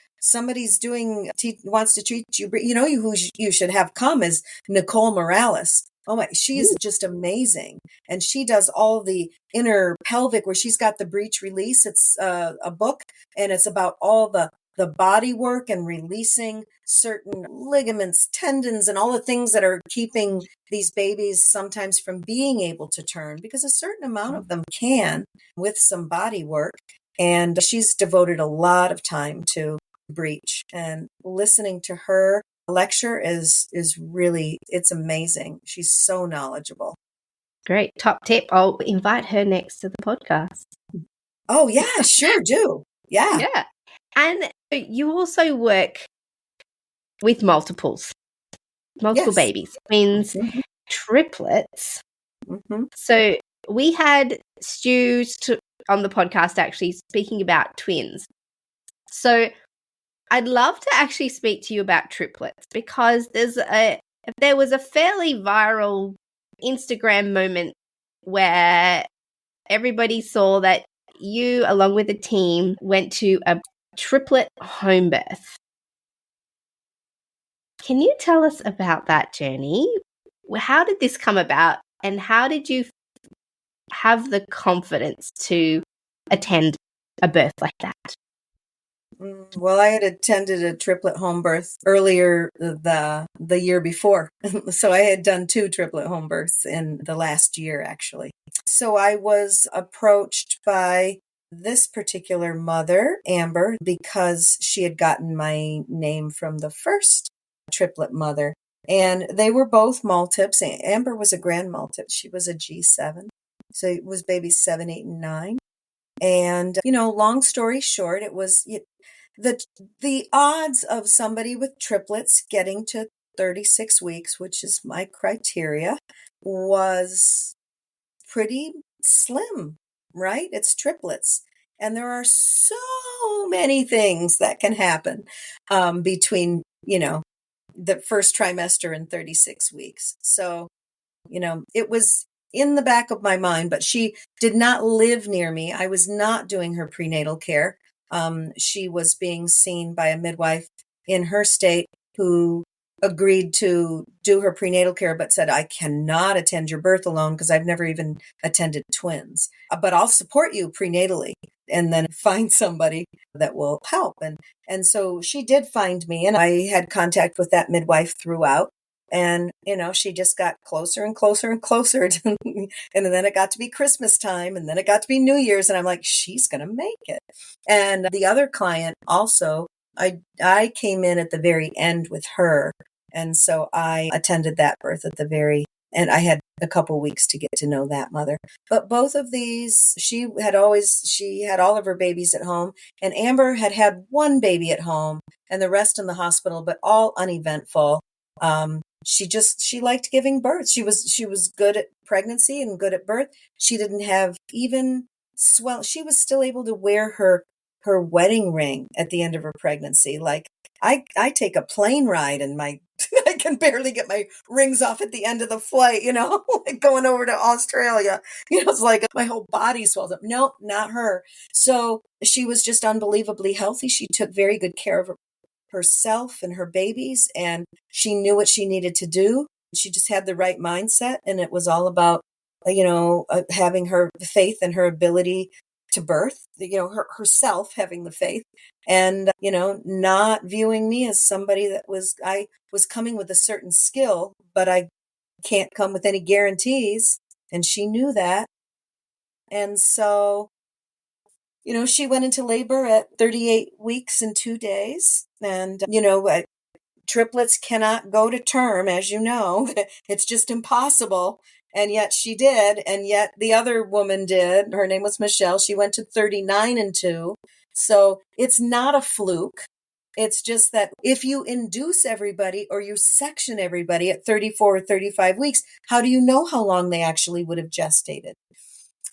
doing wants to treat you, who you should have come is Nicole Morales. Oh my, she's just amazing. And she does all the inner pelvic where she's got the breech release. It's a book, and it's about all the body work and releasing certain ligaments, tendons, and all the things that are keeping these babies sometimes from being able to turn, because a certain amount of them can with some body work. And she's devoted a lot of time to breech, and listening to her lecture is really, it's amazing. She's so knowledgeable. Great. Top tip. I'll invite her next to the podcast. Oh yeah, sure do. Yeah. Yeah. And you also work with multiple Yes. babies, twins, Mhm. triplets. Mhm. So we had Stu on the podcast actually speaking about twins. So I'd love to actually speak to you about triplets, because there was a fairly viral Instagram moment where everybody saw that you, along with the team, went to a triplet home birth. Can you tell us about that journey? How did this come about, and how did you have the confidence to attend a birth like that? Well, I had attended a triplet home birth earlier the year before. So I had done 2 triplet home births in the last year, actually. So I was approached by this particular mother, Amber, because she had gotten my name from the first triplet mother. And they were both multips. Amber was a grand multip. She was a G7. So it was babies 7, 8, and 9. And, long story short, it was the odds of somebody with triplets getting to 36 weeks, which is my criteria, was pretty slim, right? It's triplets. And there are so many things that can happen between, the first trimester and 36 weeks. So, it was in the back of my mind, but she did not live near me. I was not doing her prenatal care. She was being seen by a midwife in her state who agreed to do her prenatal care, but said, I cannot attend your birth alone because I've never even attended twins, but I'll support you prenatally and then find somebody that will help. And so she did find me, and I had contact with that midwife throughout. And, she just got closer and closer and closer. And then it got to be Christmas time, and then it got to be New Year's. And I'm like, she's going to make it. And the other client also, I came in at the very end with her. And so I attended that birth and I had a couple weeks to get to know that mother. But both of these, she had all of her babies at home, and Amber had one baby at home and the rest in the hospital, but all uneventful. She liked giving birth. She was good at pregnancy and good at birth. She didn't have even she was still able to wear her wedding ring at the end of her pregnancy. Like I take a plane ride and I can barely get my rings off at the end of the flight, like going over to Australia. It's like my whole body swells up. Nope, not her. So she was just unbelievably healthy. She took very good care of herself and her babies, and she knew what she needed to do. She just had the right mindset, and it was all about having her faith and her ability to birth, herself having the faith, and not viewing me as somebody I was coming with a certain skill, but I can't come with any guarantees, and she knew that. And so she went into labor at 38 weeks and 2 days. And, triplets cannot go to term, as you know. It's just impossible. And yet she did. And yet the other woman did. Her name was Michelle. She went to 39 and 2. So it's not a fluke. It's just that if you induce everybody or you section everybody at 34 or 35 weeks, how do you know how long they actually would have gestated?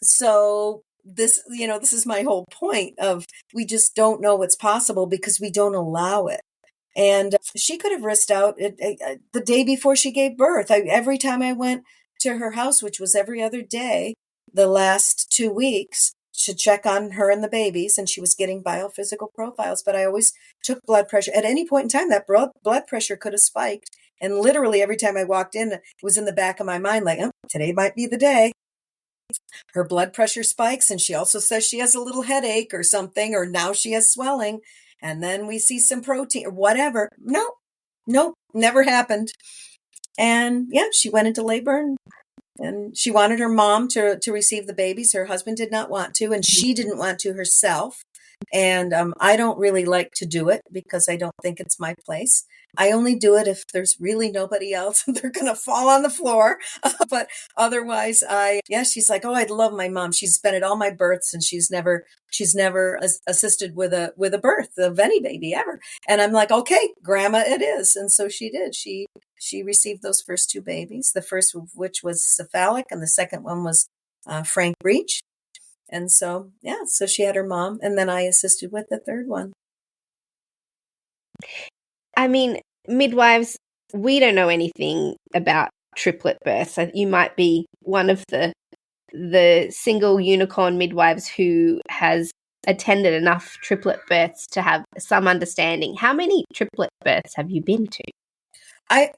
So this is my whole point of we just don't know what's possible because we don't allow it. And she could have risked out the day before she gave birth. Every time I went to her house, which was every other day, the last 2 weeks, to check on her and the babies, and she was getting biophysical profiles, but I always took blood pressure. At any point in time, that blood pressure could have spiked. And literally every time I walked in, it was in the back of my mind, like, oh, today might be the day. Her blood pressure spikes, and she also says she has a little headache or something, or now she has swelling. And then we see some protein or whatever. Nope, never happened. And yeah, she went into labor and she wanted her mom to receive the babies. Her husband did not want to, and she didn't want to herself. And I don't really like to do it because I don't think it's my place. I only do it if there's really nobody else and they're going to fall on the floor. But otherwise, she's like, oh, I'd love my mom. She's been at all my births and she's never assisted with a birth of any baby ever. And I'm like, okay, grandma, it is. And so she did. She received those first two babies, the first of which was cephalic and the second one was Frank Breech. And so, so she had her mom, and then I assisted with the third one. I mean, midwives, we don't know anything about triplet births. You might be one of the single unicorn midwives who has attended enough triplet births to have some understanding. How many triplet births have you been to? I've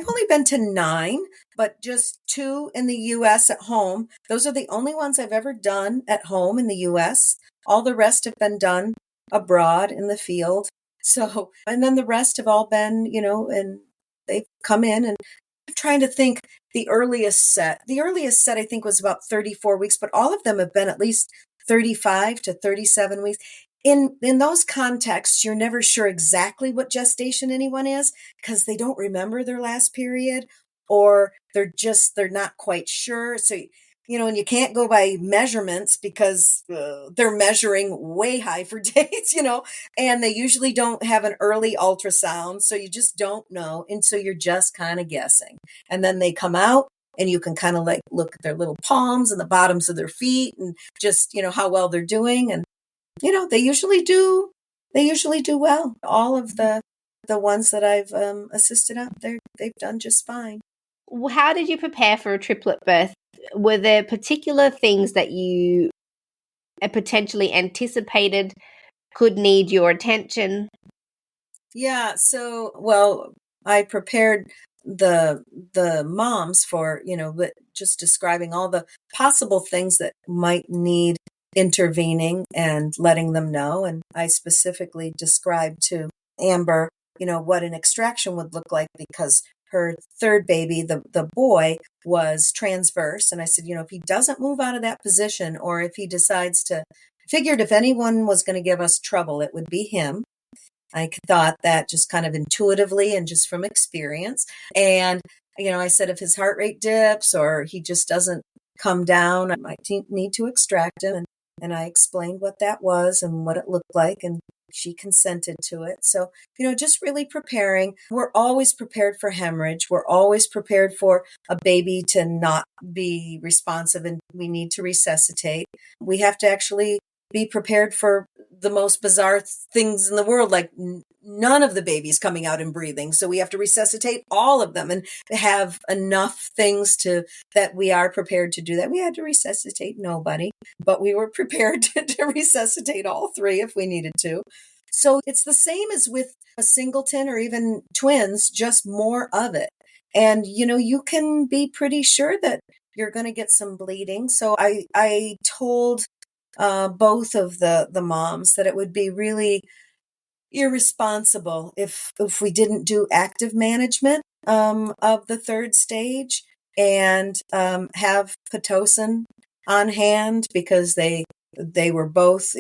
only been to 9, but just 2 in the U.S. at home. Those are the only ones I've ever done at home in the U.S. All the rest have been done abroad in the field. So, and then the rest have all been, and they've come in, and I'm trying to think the earliest set. The earliest set I think was about 34 weeks, but all of them have been at least 35 to 37 weeks. In those contexts, you're never sure exactly what gestation anyone is because they don't remember their last period, or they're not quite sure. So, and you can't go by measurements because they're measuring way high for dates, and they usually don't have an early ultrasound. So you just don't know. And so you're just kind of guessing. And then they come out and you can kind of like look at their little palms and the bottoms of their feet and just, how well they're doing. And they usually do well. All of the ones that I've assisted out there, they've done just fine. How did you prepare for a triplet birth? Were there particular things that you potentially anticipated could need your attention? Yeah, so, well, I prepared the moms for, but just describing all the possible things that might need intervening and letting them know. And I specifically described to Amber, what an extraction would look like because her third baby, the boy, was transverse. And I said, if he doesn't move out of that position, or if he decides to, figured if anyone was going to give us trouble, it would be him. I thought that just kind of intuitively and just from experience. And, I said, if his heart rate dips or he just doesn't come down, I might need to extract him. And I explained what that was and what it looked like. And she consented to it. So, just really preparing. We're always prepared for hemorrhage. We're always prepared for a baby to not be responsive and we need to resuscitate. We have to actually be prepared for the most bizarre things in the world, like none of the babies coming out and breathing. So we have to resuscitate all of them and have enough things that we are prepared to do that. We had to resuscitate nobody, but we were prepared to resuscitate all 3 if we needed to. So it's the same as with a singleton or even twins, just more of it. And, you can be pretty sure that you're going to get some bleeding. So I told both of the moms that it would be really irresponsible if we didn't do active management of the third stage and have Pitocin on hand because they were both,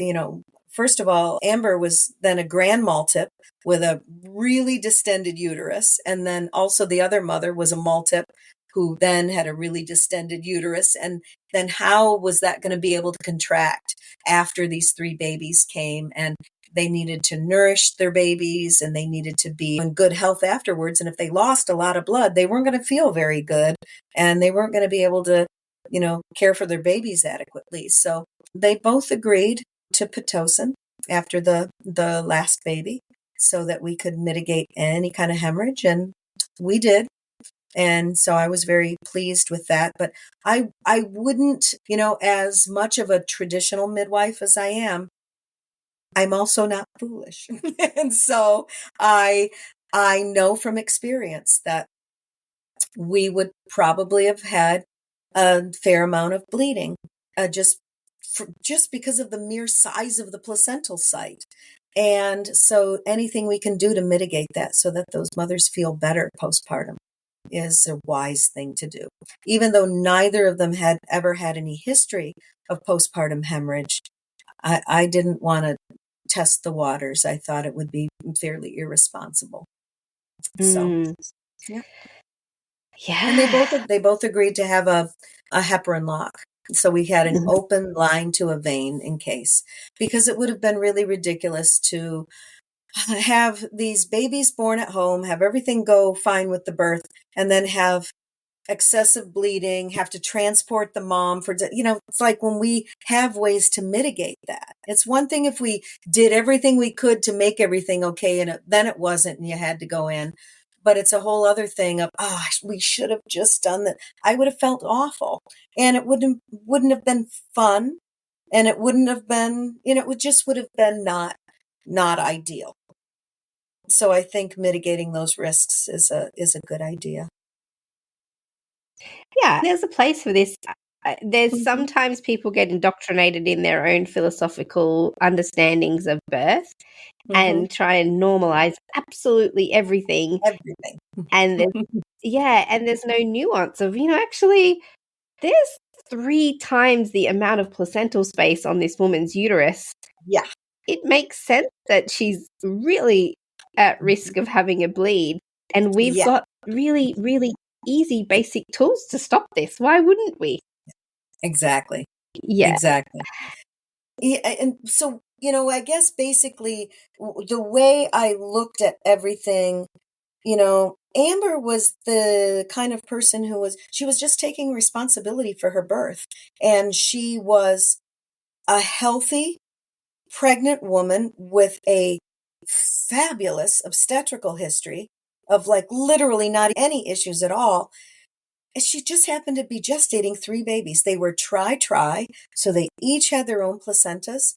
first of all, Amber was then a grand multip with a really distended uterus, and then also the other mother was a multip who then had a really distended uterus. And then how was that going to be able to contract after these 3 babies came? And they needed to nourish their babies and they needed to be in good health afterwards. And if they lost a lot of blood, they weren't going to feel very good and they weren't going to be able to care for their babies adequately. So they both agreed to Pitocin after the last baby so that we could mitigate any kind of hemorrhage. And we did. And so I was very pleased with that. But I wouldn't, as much of a traditional midwife as I am, I'm also not foolish. And so I know from experience that we would probably have had a fair amount of bleeding, just because of the mere size of the placental site. And so anything we can do to mitigate that so that those mothers feel better postpartum is a wise thing to do. Even though neither of them had ever had any history of postpartum hemorrhage, I didn't want to test the waters. I thought it would be fairly irresponsible. So, yeah. Yeah. And they both agreed to have a heparin lock. So we had an open line to a vein in case, because it would have been really ridiculous to have these babies born at home, have everything go fine with the birth, and then have excessive bleeding, have to transport the mom it's like when we have ways to mitigate that. It's one thing if we did everything we could to make everything okay and then it wasn't and you had to go in. But it's a whole other thing of, we should have just done that. I would have felt awful, and it wouldn't have been fun, and it wouldn't have been, it would have been not ideal. So I think mitigating those risks is a good idea. Yeah, there's a place for this. There's Mhm. sometimes people get indoctrinated in their own philosophical understandings of birth and try and normalize absolutely everything. Everything. And there's no nuance of, actually, there's 3 times the amount of placental space on this woman's uterus. Yeah. It makes sense that she's really at risk of having a bleed. And we've got really, really easy basic tools to stop this. Why wouldn't we? Exactly. Yeah. Exactly. Yeah, and so, I guess basically the way I looked at everything, Amber was the kind of person she was just taking responsibility for her birth. And she was a healthy, pregnant woman with a fabulous obstetrical history of literally not any issues at all. She just happened to be gestating 3 babies. They were try, so they each had their own placentas.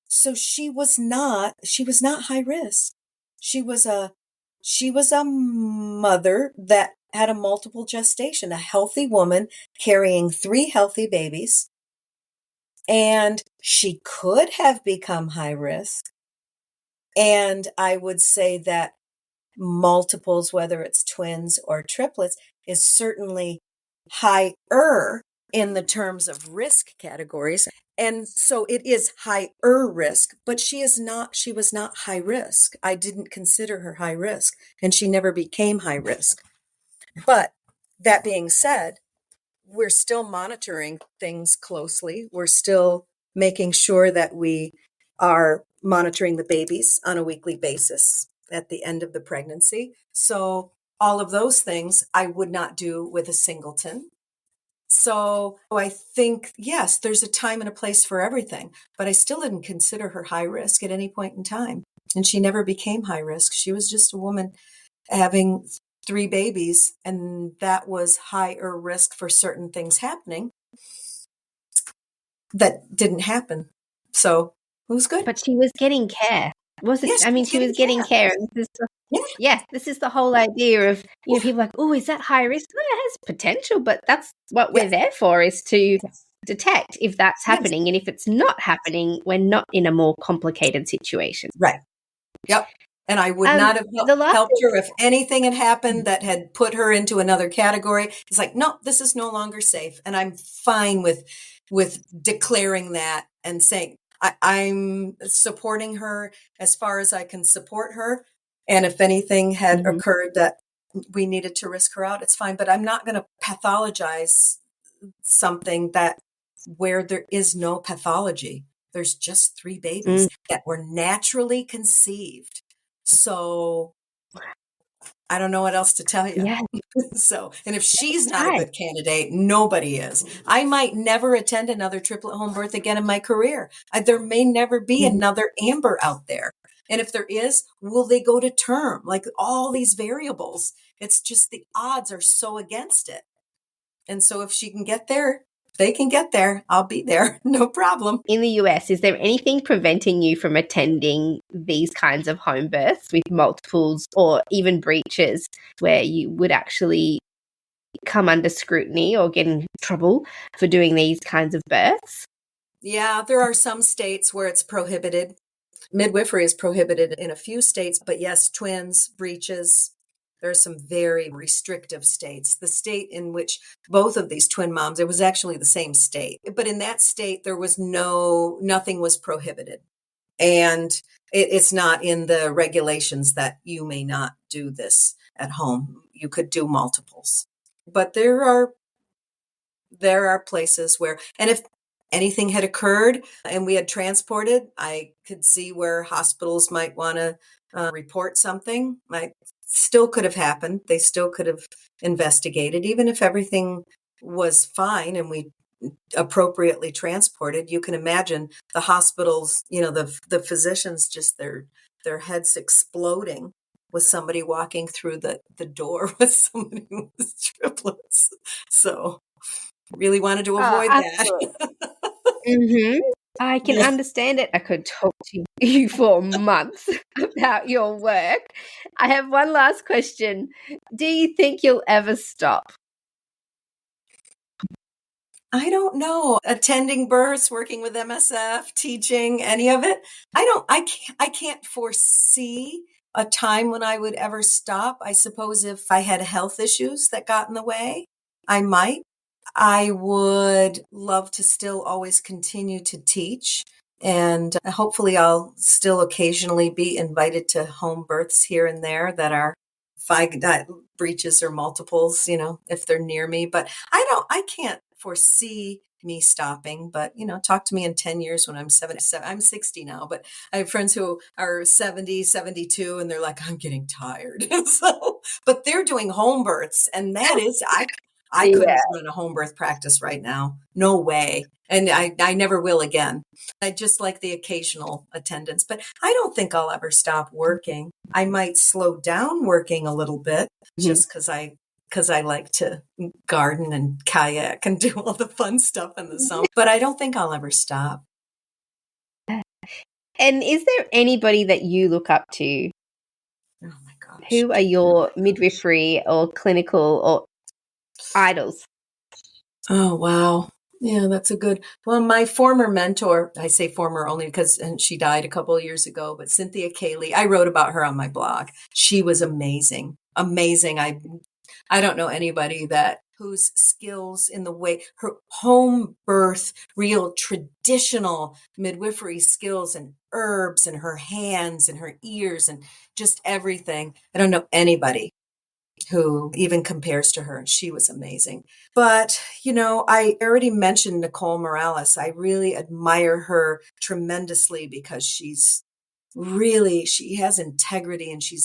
So she was not high risk. She was a mother that had a multiple gestation, a healthy woman carrying 3 healthy babies. And she could have become high risk. And I would say that multiples, whether it's twins or triplets, is certainly higher in the terms of risk categories. And so it is higher risk, but she was not high risk. I didn't consider her high risk, and she never became high risk. But that being said, we're still monitoring things closely. We're still making sure that we are monitoring the babies on a weekly basis at the end of the pregnancy. So all of those things I would not do with a singleton. So I think, yes, there's a time and a place for everything, but I still didn't consider her high risk at any point in time. And she never became high risk. She was just a woman having 3 babies, and that was higher risk for certain things happening that didn't happen. So it was good. But she was getting care. Wasn't Yes, I mean, she was getting care. And this is the whole idea of, people are like, oh, is that high risk? Well, it has potential, but that's what we're there for, is to detect if that's happening. And if it's not happening, we're not in a more complicated situation. Right. Yep. And I would not have helped her if anything had happened that had put her into another category. It's like, no, this is no longer safe. And I'm fine with declaring that and saying, I'm supporting her as far as I can support her. And if anything had occurred that we needed to risk her out, it's fine. But I'm not going to pathologize something where there is no pathology. There's just 3 babies that were naturally conceived. So I don't know what else to tell you. Yeah. So, and if she's not a Right. good candidate, nobody is. I might never attend another triplet home birth again in my career. There may never be Mhm. another Amber out there. And if there is, will they go to term? Like all these variables. It's just the odds are so against it. And so if she can get there, they can get there. I'll be there. No problem. In the US, is there anything preventing you from attending these kinds of home births with multiples or even breaches where you would actually come under scrutiny or get in trouble for doing these kinds of births? Yeah, there are some states where it's prohibited. Midwifery is prohibited in a few states, but yes, twins, breaches. There are some very restrictive states. The state in which both of these twin moms, it was actually the same state, but in that state, there was nothing was prohibited. And it's not in the regulations that you may not do this at home. You could do multiples. But there are places where, and if anything had occurred and we had transported, I could see where hospitals might want to report something. Like, still could have happened. They still could have investigated, even if everything was fine and we appropriately transported. You can imagine the hospitals, the physicians, just their heads exploding with somebody walking through the door with somebody with triplets. So really wanted to Oh, avoid absolutely. that. Mhm. I can Yeah. understand it. I could talk to you for months about your work. I have one last question. Do you think you'll ever stop? I don't know. Attending births, working with MSF, teaching, any of it. I can't foresee a time when I would ever stop. I suppose if I had health issues that got in the way, I might. I would love to still always continue to teach. And hopefully, I'll still occasionally be invited to home births here and there that are breaches or multiples, if they're near me. But I can't foresee me stopping. But, talk to me in 10 years when I'm 77. I'm 60 now, but I have friends who are 70, 72, and they're like, I'm getting tired. So, but they're doing home births. And that is, I Yeah. couldn't run a home birth practice right now. No way. And I never will again. I just like the occasional attendance, but I don't think I'll ever stop working. I might slow down working a little bit Mhm. just because I like to garden and kayak and do all the fun stuff in the summer. But I don't think I'll ever stop. And is there anybody that you look up to? Oh my gosh. Who are your midwifery or clinical or idols? Oh, wow. Yeah, that's a good. Well, my former mentor, I say former only because and she died a couple of years ago, but Cynthia Cayley, I wrote about her on my blog. She was amazing. Amazing. I don't know anybody that whose skills in the way her home birth, real traditional midwifery skills and herbs and her hands and her ears and just everything. I don't know anybody who even compares to her. She was amazing. But, I already mentioned Nicole Morales. I really admire her tremendously because she has integrity and she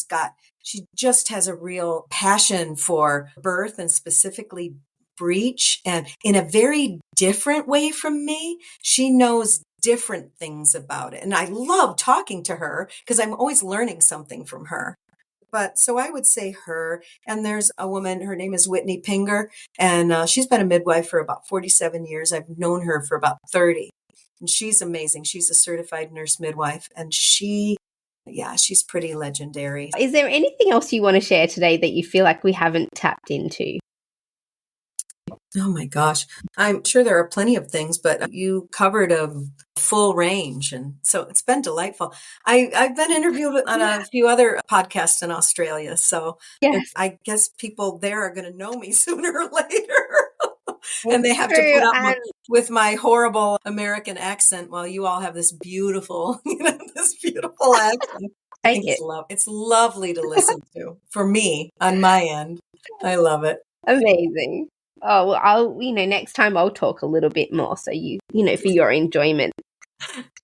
just has a real passion for birth and specifically breech and in a very different way from me. She knows different things about it. And I love talking to her because I'm always learning something from her. But so I would say her. And there's a woman, her name is Whitney Pinger, and she's been a midwife for about 47 years. I've known her for about 30. And she's amazing. She's a certified nurse midwife, and she's pretty legendary. Is there anything else you want to share today that you feel like we haven't tapped into? Oh my gosh. I'm sure there are plenty of things, but you covered a full range. And so it's been delightful. I've been interviewed on a few other podcasts in Australia. So Yes, I guess people there are going to know me sooner or later. And they it's have to true. put up And with my horrible American accent while you all have this beautiful, this beautiful accent. I take think it. it's lovely to listen to for me on my end. I love it. Amazing. Oh, well, next time I'll talk a little bit more so for your enjoyment.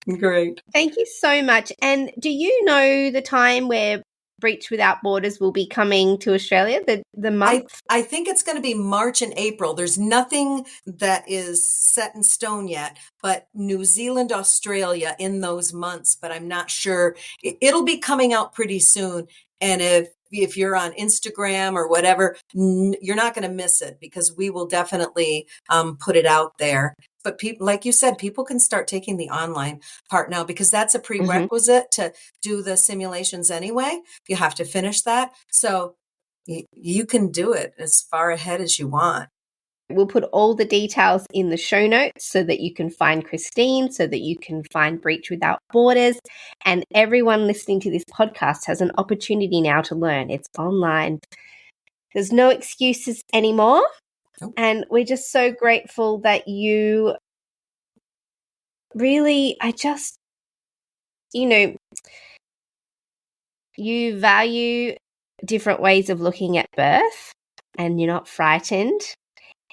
Great. Thank you so much. And do you know the time where Breach Without Borders will be coming to Australia, the month? I think it's going to be March and April. There's nothing that is set in stone yet, but New Zealand, Australia in those months, but I'm not sure. It'll be coming out pretty soon. And if you're on Instagram or whatever, you're not going to miss it because we will definitely put it out there. But people, like you said, people can start taking the online part now because that's a prerequisite to do the simulations anyway. You have to finish that. So you can do it as far ahead as you want. We'll put all the details in the show notes so that you can find Kristine, so that you can find Breach Without Borders. And everyone listening to this podcast has an opportunity now to learn. It's online. There's no excuses anymore. Nope. And we're just so grateful that you really, you value different ways of looking at birth and you're not frightened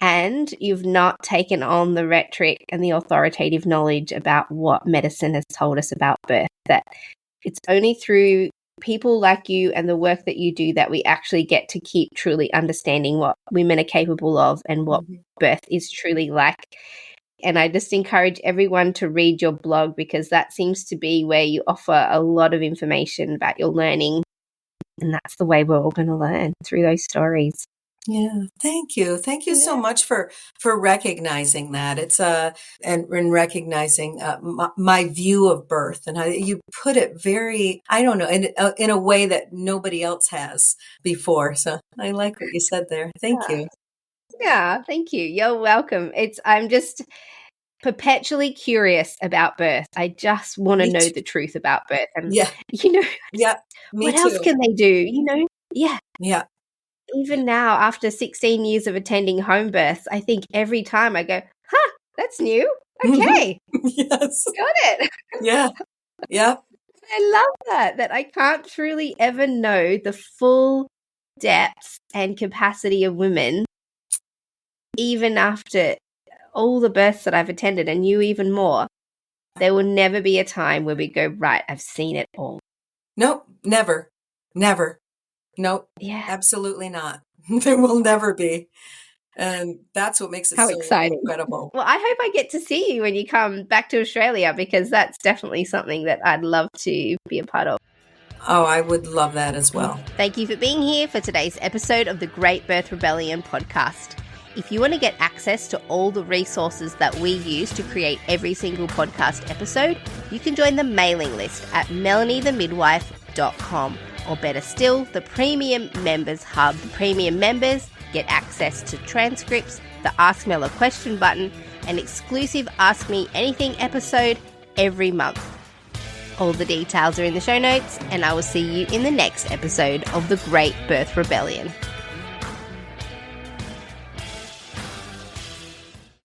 and you've not taken on the rhetoric and the authoritative knowledge about what medicine has told us about birth, that it's only through people like you and the work that you do that we actually get to keep truly understanding what women are capable of and what birth is truly like. And I just encourage everyone to read your blog because that seems to be where you offer a lot of information about your learning. And that's the way we're all going to learn, through those stories. Yeah. Thank you. Thank you so much for recognizing that. It's and recognizing my view of birth and how you put it very, I don't know, in a way that nobody else has before. So I like what you said there. Thank you. Yeah. Thank you. You're welcome. I'm just perpetually curious about birth. I just want to know the truth about birth. And, me what too. else can they do? Yeah. Even now, after 16 years of attending home births, I think every time I go, that's new. Okay. Yes. Got it. Yeah. Yeah. I love that I can't truly ever know the full depth and capacity of women, even after all the births that I've attended, and you even more. There will never be a time where we go, right, I've seen it all. Nope, never. Nope, absolutely not. There will never be. And that's what makes it so exciting. Incredible. Well, I hope I get to see you when you come back to Australia because that's definitely something that I'd love to be a part of. Oh, I would love that as well. Thank you for being here for today's episode of the Great Birth Rebellion podcast. If you want to get access to all the resources that we use to create every single podcast episode, you can join the mailing list at melaniethemidwife.com. Or better still, the Premium Members Hub. The Premium members get access to transcripts, the Ask Mel a Question button, an exclusive Ask Me Anything episode every month. All the details are in the show notes, and I will see you in the next episode of The Great Birth Rebellion.